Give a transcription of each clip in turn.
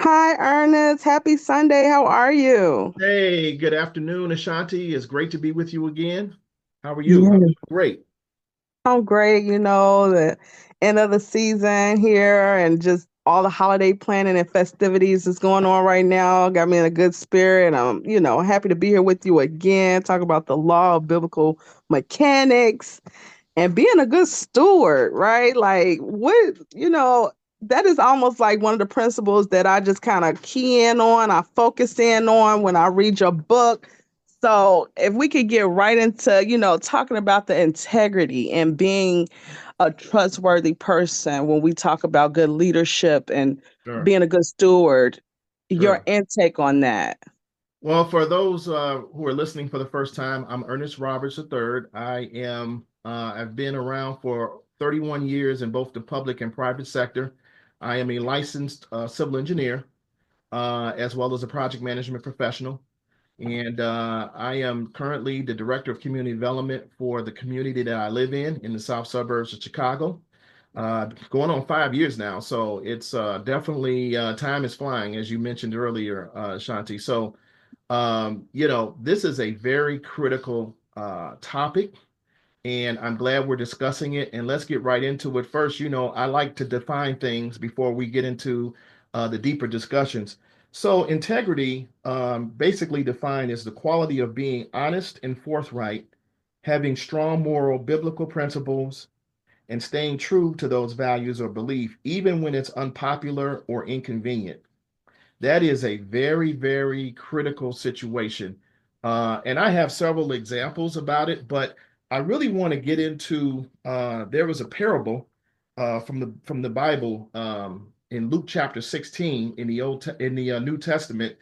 Hi, Ernest. Happy Sunday. How are you? Hey, good afternoon, Ashanti. It's great to be with you again. How are you? Yeah. Great. I'm great. The end of the season here and just all the holiday planning and festivities is going on right now. Got me in a good spirit. I'm happy to be here with you again, talk about the law of biblical mechanics and being a good steward, right? That is almost like one of the principles that I just kind of key in on, I focus in on when I read your book. So if we could get right into, talking about the integrity and being a trustworthy person when we talk about good leadership and Sure, being a good steward, your sure. intake on that. Well, for those who are listening for the first time, I'm Ernest Roberts III. I've been around for 31 years in both the public and private sector. I am a licensed civil engineer, as well as a project management professional. And I am currently the director of community development for the community that I live in the south suburbs of Chicago. Going on 5 years now. So it's definitely time is flying, as you mentioned earlier, Shanti. This is a very critical topic, and I'm glad we're discussing it. And let's get right into it. First, I like to define things before we get into the deeper discussions. So, integrity, basically defined as the quality of being honest and forthright, having strong moral, biblical principles, and staying true to those values or belief, even when it's unpopular or inconvenient. That is a very, very critical situation. And I have several examples about it, but I really want to get into there was a parable from the Bible in Luke chapter 16 in the New Testament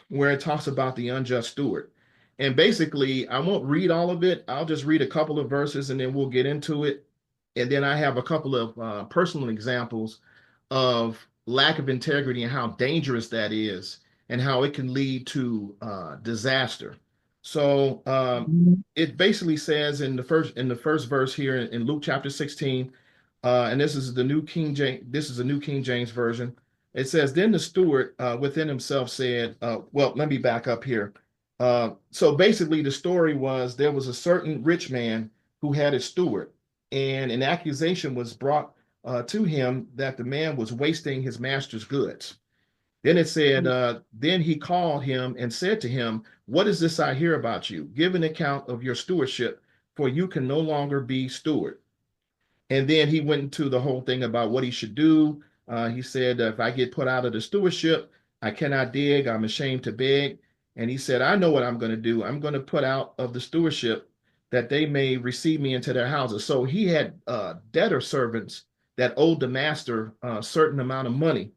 where it talks about the unjust steward. And basically, I won't read all of it. I'll just read a couple of verses and then we'll get into it. And then I have a couple of personal examples of lack of integrity and how dangerous that is and how it can lead to disaster. So it basically says in the first verse here in Luke chapter 16, and this is the New King James. This is the New King James version. It says, "Then the steward within himself said, well, let me back up here. So basically, the story was there was a certain rich man who had a steward, and an accusation was brought to him that the man was wasting his master's goods. Then it said, then he called him and said to him, 'What is this I hear about you? Give an account of your stewardship, for you can no longer be steward.' And then he went into the whole thing about what he should do. He said, if I get put out of the stewardship, I cannot dig. I'm ashamed to beg. And he said, I know what I'm going to do. I'm going to put out of the stewardship that they may receive me into their houses. So he had debtor servants that owed the master a certain amount of money.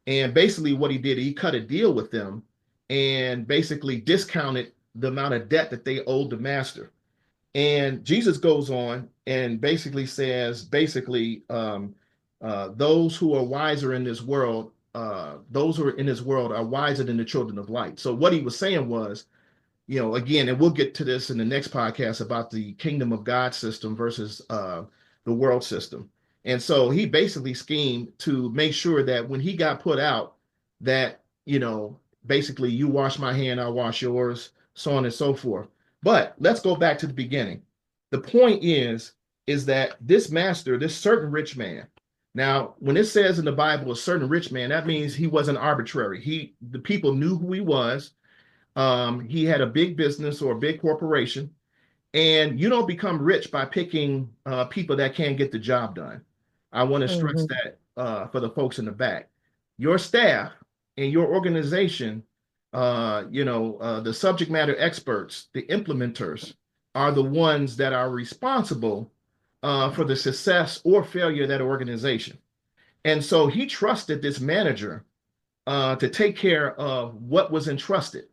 And basically, what he did, he cut a deal with them and basically discounted the amount of debt that they owed the master. And Jesus goes on and basically says, those who are wiser in this world, those who are in this world are wiser than the children of light. So what he was saying was, again, and we'll get to this in the next podcast about the kingdom of God system versus the world system. And so he basically schemed to make sure that when he got put out, that, basically you wash my hand, I'll wash yours, so on and so forth. But let's go back to the beginning. The point is that this master, this certain rich man, now when it says in the Bible a certain rich man, that means he wasn't arbitrary. The people knew who he was. He had a big business or a big corporation, and you don't become rich by picking people that can't get the job done. I want to stress Mhm. that for the folks in the back. Your staff and your organization, the subject matter experts, the implementers, are the ones that are responsible for the success or failure of that organization. And so he trusted this manager to take care of what was entrusted.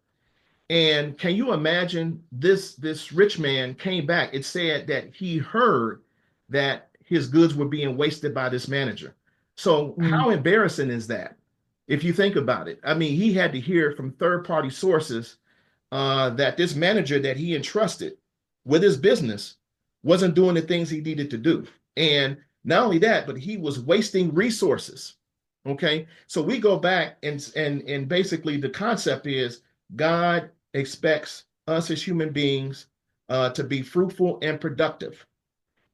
And can you imagine this rich man came back? It said that he heard that his goods were being wasted by this manager. So Mhm. how embarrassing is that? If you think about it, I mean, he had to hear from third party sources that this manager that he entrusted with his business wasn't doing the things he needed to do. And not only that, but he was wasting resources. Okay, so we go back and basically the concept is God expects us as human beings to be fruitful and productive.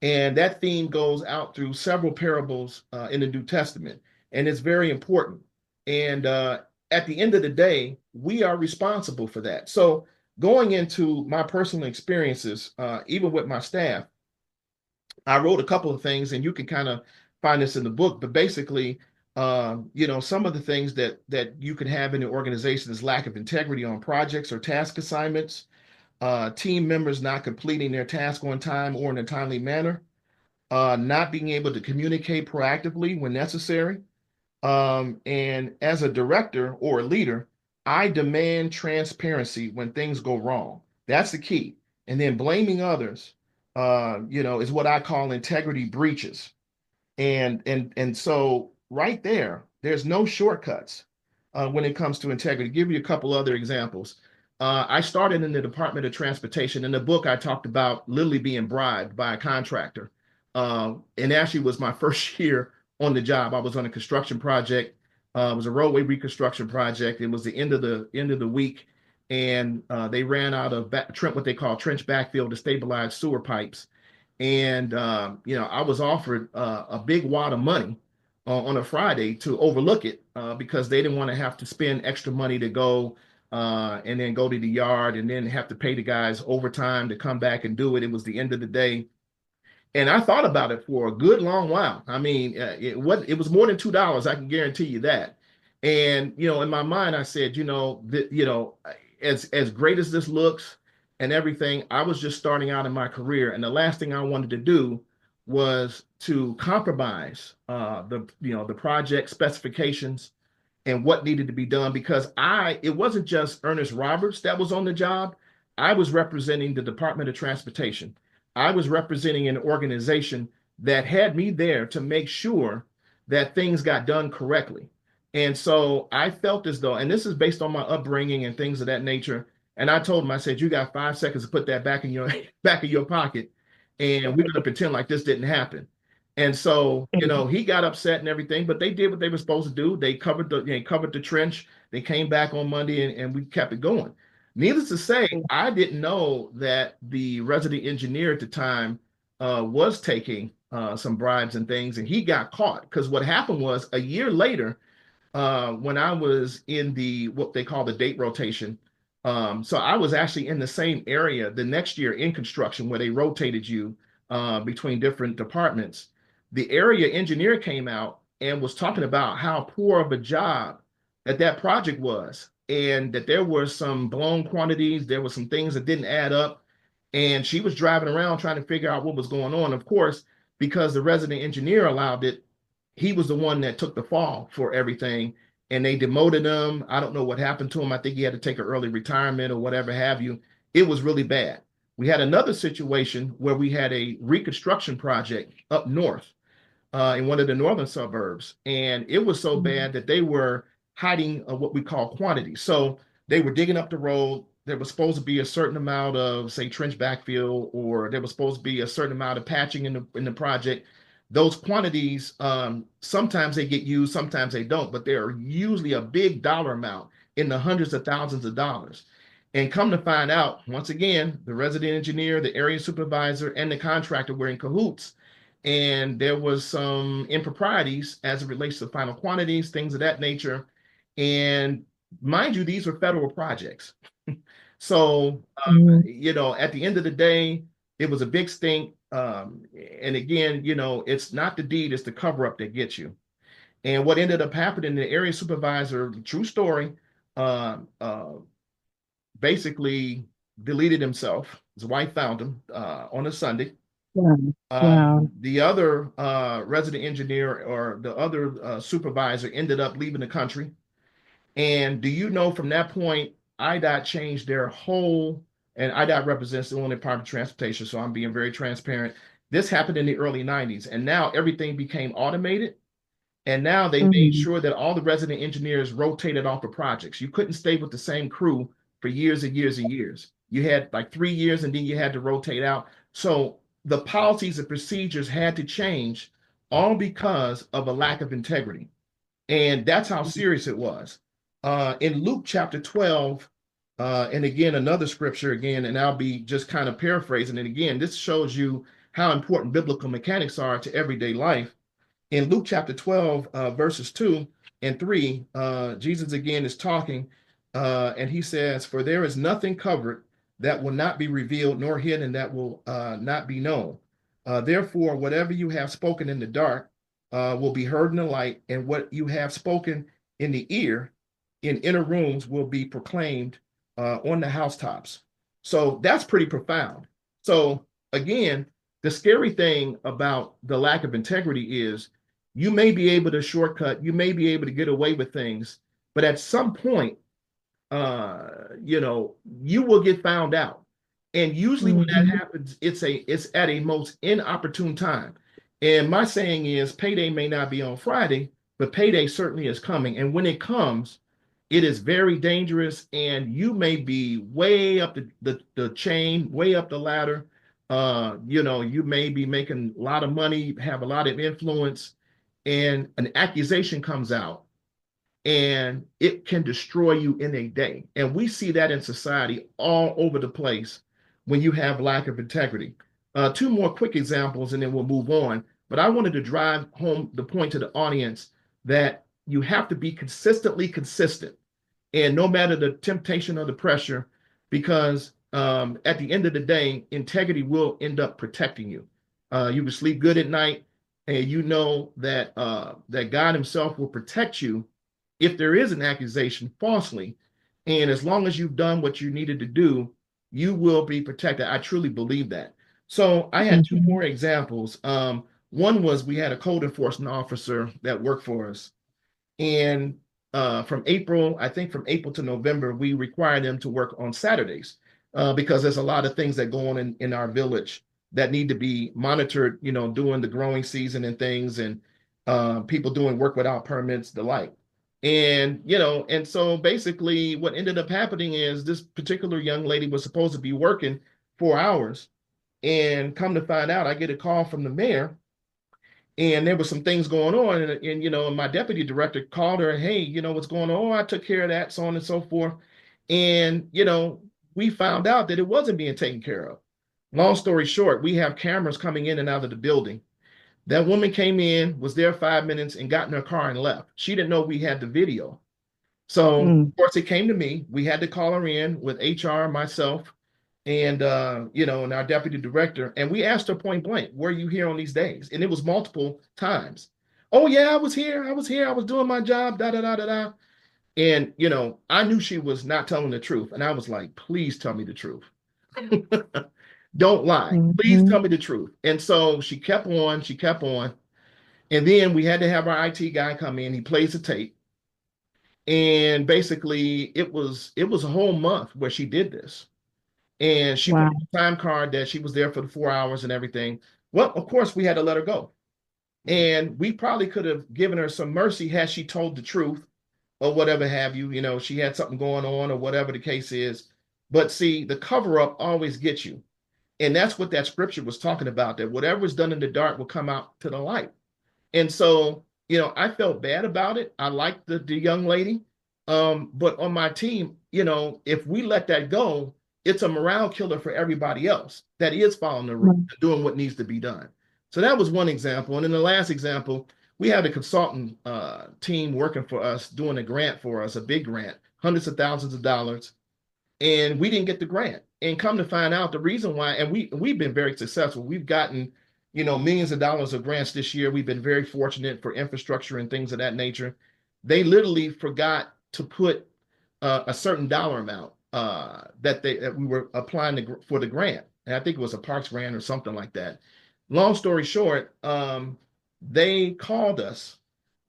And that theme goes out through several parables in the New Testament, and it's very important. And at the end of the day, we are responsible for that. So, going into my personal experiences, even with my staff, I wrote a couple of things, and you can kind of find this in the book. But basically, some of the things that you can have in the organization is lack of integrity on projects or task assignments, team members not completing their task on time or in a timely manner, not being able to communicate proactively when necessary. And as a director or a leader, I demand transparency when things go wrong. That's the key. And then blaming others, is what I call integrity breaches. And so right there, there's no shortcuts when it comes to integrity. Give you a couple other examples. I started in the Department of Transportation. In the book, I talked about literally being bribed by a contractor, and actually was my first year on the job. I was on a construction project. It was a roadway reconstruction project. It was the end of the week, and they ran out of what they call trench backfill to stabilize sewer pipes. And I was offered a big wad of money on a Friday to overlook it because they didn't want to have to spend extra money to go and then go to the yard and then have to pay the guys overtime to come back and do it. It was the end of the day, and I thought about it for a good long while. I mean, it was more than $2. I can guarantee you that. And in my mind, I said, as great as this looks and everything, I was just starting out in my career, and the last thing I wanted to do was to compromise the project specifications and what needed to be done, because it wasn't just Ernest Roberts that was on the job. I was representing the Department of Transportation. I was representing an organization that had me there to make sure that things got done correctly. And so I felt as though, and this is based on my upbringing and things of that nature. And I told him, I said, you got 5 seconds to put that back in your back of your pocket, and we're going to pretend like this didn't happen. And so, he got upset and everything, but they did what they were supposed to do. They covered the trench. They came back on Monday, and we kept it going. Needless to say, I didn't know that the resident engineer at the time was taking some bribes and things, and he got caught. Because what happened was, a year later, when I was in what they call the date rotation. So I was actually in the same area the next year in construction where they rotated you between different departments. The area engineer came out and was talking about how poor of a job that project was, and that there were some blown quantities, there were some things that didn't add up. And she was driving around trying to figure out what was going on. Of course, because the resident engineer allowed it, he was the one that took the fall for everything, and they demoted him. I don't know what happened to him. I think he had to take an early retirement or whatever have you. It was really bad. We had another situation where we had a reconstruction project up north in one of the northern suburbs. And it was so bad that they were hiding what we call quantities. So they were digging up the road. There was supposed to be a certain amount of, say, trench backfill, or there was supposed to be a certain amount of patching in the project. Those quantities, sometimes they get used, sometimes they don't, but they're usually a big dollar amount in the hundreds of thousands of dollars. And come to find out, once again, the resident engineer, the area supervisor, and the contractor were in cahoots, and there was some improprieties as it relates to final quantities, things of that nature. And mind you, these were federal projects. So, at the end of the day, it was a big stink. And again, it's not the deed, it's the cover up that gets you. And what ended up happening, the area supervisor, true story, uh, uh, basically deleted himself. His wife found him on a Sunday. Wow. Wow. The other resident engineer, or the other supervisor, ended up leaving the country. And do you know, from that point, IDOT changed their whole, and IDOT represents the only Department of Transportation, so I'm being very transparent. This happened in the early 90s, and now everything became automated. And now they made Mhm. sure that all the resident engineers rotated off of projects. You couldn't stay with the same crew for years and years and years. You had like 3 years, and then you had to rotate out. So the policies and procedures had to change, all because of a lack of integrity. And that's how serious it was. In Luke chapter 12, and again, another scripture again, and I'll be just kind of paraphrasing it again. This shows you how important biblical mechanics are to everyday life. In Luke chapter 12, verses 2 and 3, Jesus again is talking, and he says, "For there is nothing covered that will not be revealed, nor hidden that will not be known. Therefore, whatever you have spoken in the dark will be heard in the light, and what you have spoken in the ear in inner rooms will be proclaimed on the housetops." So that's pretty profound. So again, the scary thing about the lack of integrity is you may be able to shortcut, you may be able to get away with things, but at some point, you will get found out. And usually when that Mhm. happens, it's at a most inopportune time. And my saying is payday may not be on Friday, but payday certainly is coming. And when it comes, it is very dangerous, and you may be way up the chain, way up the ladder. You may be making a lot of money, have a lot of influence, and an accusation comes out and it can destroy you in a day. And we see that in society all over the place when you have lack of integrity. Two more quick examples and then we'll move on. But I wanted to drive home the point to the audience that you have to be consistently consistent, and no matter the temptation or the pressure, because at the end of the day, integrity will end up protecting you. You can sleep good at night, and you know that God Himself will protect you if there is an accusation falsely. And as long as you've done what you needed to do, you will be protected. I truly believe that. So I had two Mhm. more examples. One was we had a code enforcement officer that worked for us, and I think from April to November, we require them to work on Saturdays because there's a lot of things that go on in our village that need to be monitored, during the growing season and things, and people doing work without permits, the like. And so basically what ended up happening is this particular young lady was supposed to be working 4 hours. And come to find out, I get a call from the mayor, and there was some things going on, and my deputy director called her, hey, what's going on? Oh, I took care of that, so on and so forth. And we found out that it wasn't being taken care of. Long story short, we have cameras coming in and out of the building. That woman came in, was there 5 minutes, and got in her car and left. She didn't know we had the video. So Mm. of course it came to me. We had to call her in with HR, myself, and our deputy director, and we asked her point blank, "Were you here on these days?" And it was multiple times. "Oh yeah, I was here. I was here. I was doing my job." Da da da da da. And I knew she was not telling the truth, and I was like, "Please tell me the truth. Don't lie. Please Mhm. tell me the truth." And so she kept on. She kept on. And then we had to have our IT guy come in. He plays the tape. And basically, it was a whole month where she did this. And she put Wow. on the time card that she was there for the 4 hours and everything. Well, of course, we had to let her go. And we probably could have given her some mercy had she told the truth or whatever have you. She had something going on or whatever the case is. But see, the cover up always gets you. And that's what that scripture was talking about, that whatever is done in the dark will come out to the light. And so, I felt bad about it. I liked the young lady. But on my team, if we let that go, it's a morale killer for everybody else that is following the rules Mm. and doing what needs to be done. So that was one example. And then the last example, we had a consultant team working for us, doing a grant for us, a big grant, hundreds of thousands of dollars, and we didn't get the grant. And come to find out the reason why, and we've been very successful. We've gotten, millions of dollars of grants this year. We've been very fortunate for infrastructure and things of that nature. They literally forgot to put a certain dollar amount that we were applying for the grant. And I think it was a parks grant or something like that. Long story short, they called us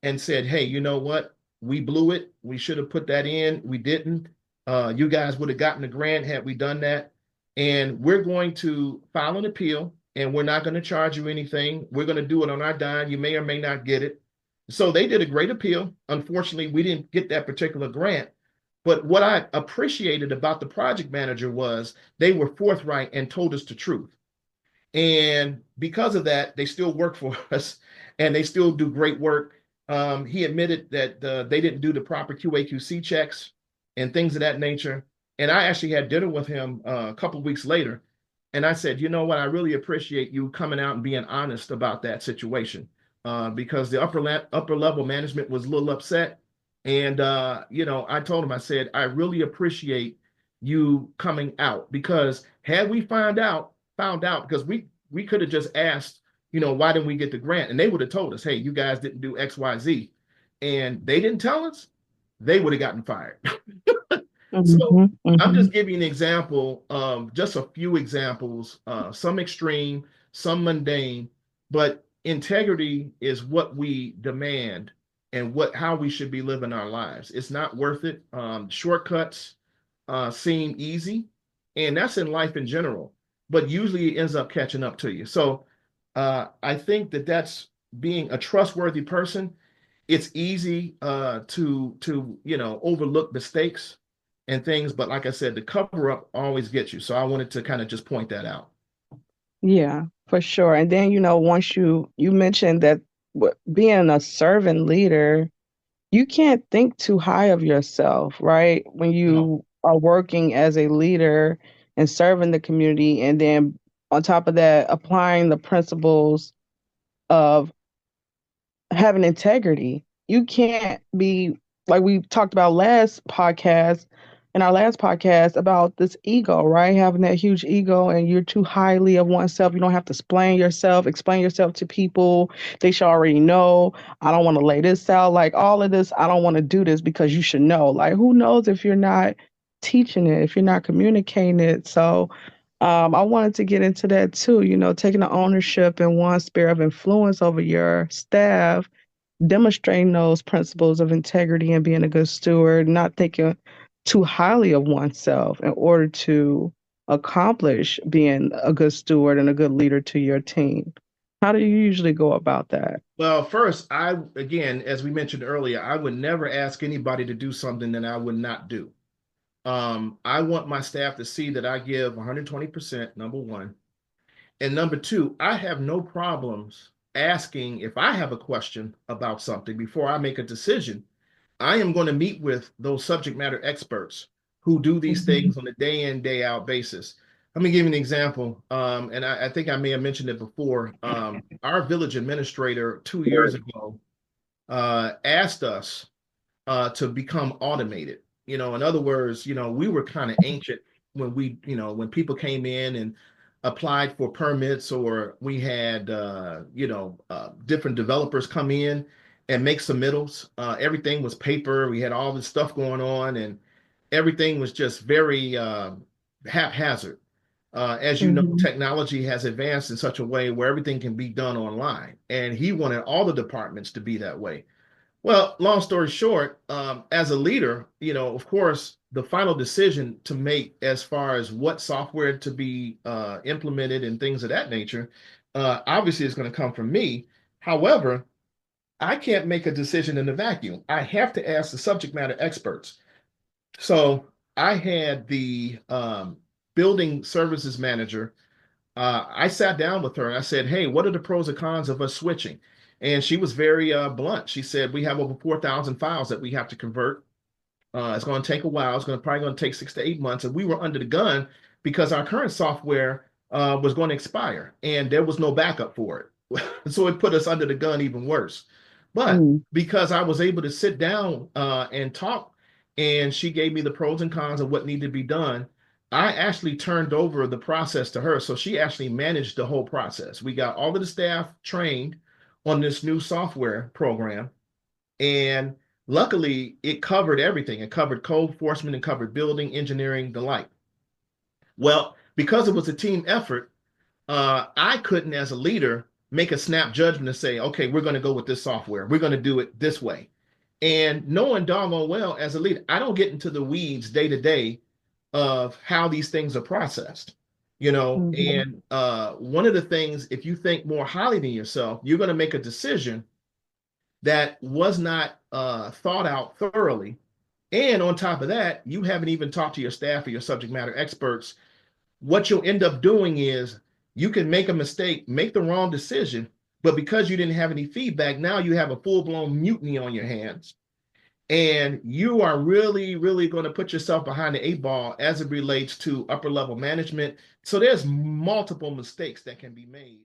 and said, "Hey, you know what? We blew it. We should have put that in. We didn't. You guys would have gotten the grant had we done that. And we're going to file an appeal, and we're not going to charge you anything. We're going to do it on our dime. You may or may not get it." So they did a great appeal. Unfortunately, we didn't get that particular grant. But what I appreciated about the project manager was they were forthright and told us the truth. And because of that, they still work for us and they still do great work. He admitted that they didn't do the proper QA/QC checks and things of that nature. And I actually had dinner with him a couple of weeks later, and I said, you know what, I really appreciate you coming out and being honest about that situation, because the upper level management was a little upset. And I told him, I said, I really appreciate you coming out, because had we found out, because we could have just asked, why didn't we get the grant? And they would have told us, hey, you guys didn't do XYZ. And they didn't tell us, they would have gotten fired. So Mhm, I'm just mhm. giving an example, just a few examples, some extreme, some mundane, but integrity is what we demand and how we should be living our lives. It's not worth it. Shortcuts seem easy, and that's in life in general, but usually it ends up catching up to you. So I think that that's being a trustworthy person. It's easy to overlook mistakes and things, but like I said, the cover up always gets you. So I wanted to kind of just point that out. Yeah, for sure. And then, once you mentioned that being a servant leader, you can't think too high of yourself, right? When No. you are working as a leader and serving the community, and then on top of that, applying the principles of having integrity. You can't be like we talked about in our last podcast about this ego, right? Having that huge ego and you're too highly of oneself. You don't have to explain yourself to people. They should already know. I don't want to lay this out. Like all of this, I don't want to do this because you should know. Like who knows if you're not teaching it, if you're not communicating it. So I wanted to get into that too, taking the ownership and one sphere of influence over your staff, demonstrating those principles of integrity and being a good steward, not thinking too highly of oneself in order to accomplish being a good steward and a good leader to your team. How do you usually go about that? Well, first, again, as we mentioned earlier, I would never ask anybody to do something that I would not do. I want my staff to see that I give 120%, number one. And number two, I have no problems asking if I have a question about something before I make a decision. I am going to meet with those subject matter experts who do these Mhm. things on a day in, day out basis. Let me give you an example. And I think I may have mentioned it before. Our village administrator 2 years ago asked us to become automated. In other words, we were kind of ancient when people came in and applied for permits, or we had, different developers come in and make submittals. Everything was paper. We had all this stuff going on, and everything was just very haphazard. As you know, Mhm. technology has advanced in such a way where everything can be done online, and he wanted all the departments to be that way. Well, long story short, as a leader, of course, the final decision to make as far as what software to be implemented and things of that nature, obviously is going to come from me. However, I can't make a decision in a vacuum. I have to ask the subject matter experts. So I had the building services manager. I sat down with her and I said, "Hey, what are the pros and cons of us switching?" And she was very blunt. She said, "We have over 4,000 files that we have to convert. It's going to take a while. It's probably going to take 6 to 8 months." And we were under the gun because our current software was going to expire and there was no backup for it. So it put us under the gun even worse. But Mm. because I was able to sit down and talk, and she gave me the pros and cons of what needed to be done, I actually turned over the process to her. So she actually managed the whole process. We got all of the staff trained on this new software program. And luckily, it covered everything. It covered code enforcement, it covered building, engineering, the like. Well, because it was a team effort, I couldn't, as a leader, make a snap judgment and say, okay, we're going to go with this software. We're going to do it this way. And knowing doggone well, as a leader, I don't get into the weeds day to day of how these things are processed. Mhm. And one of the things, if you think more highly than yourself, you're going to make a decision that was not thought out thoroughly. And on top of that, you haven't even talked to your staff or your subject matter experts. What you'll end up doing is you can make a mistake, make the wrong decision, But because you didn't have any feedback, now you have a full-blown mutiny on your hands. And you are really, really going to put yourself behind the eight ball as it relates to upper level management. So there's multiple mistakes that can be made.